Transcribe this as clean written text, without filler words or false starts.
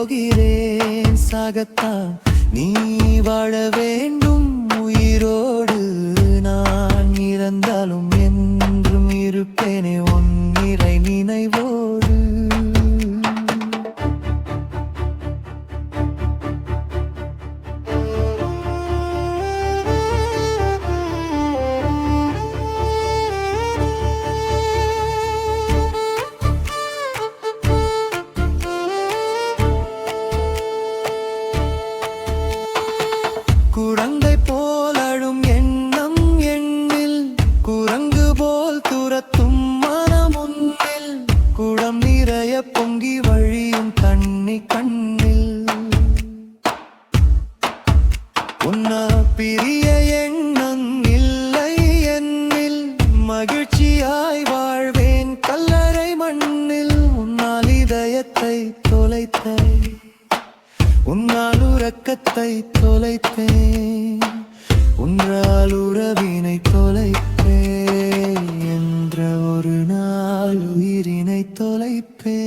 போகிறேன் சாகத்தான் நீ வாழ வேண்டும் உயிரோடு நான் இறந்தாலும் என்றும் இருப்பேனே உன் நிறை நினைவோடு குரங்கை போல் அழும் எண்ணம் எண்ணில் குரங்கு போல் துரத்தும் மனம் உன்னில் குடம் நிறைய பொங்கி வழியும் தண்ணி கண்ணில் உன்ன பிரிய எண்ணம் இல்லை என்னில் மகிழ்ச்சியாய் வாழ்வேன் கல்லறை மண்ணில் உன்னால் இதயத்தை தொலைத்த உன்னால் உறக்கத்தை தொலைத்தேன் உன்றால் உறவினை தொலைப்பேன் என்ற ஒரு நாள் உயிரினை தொலைப்பேன்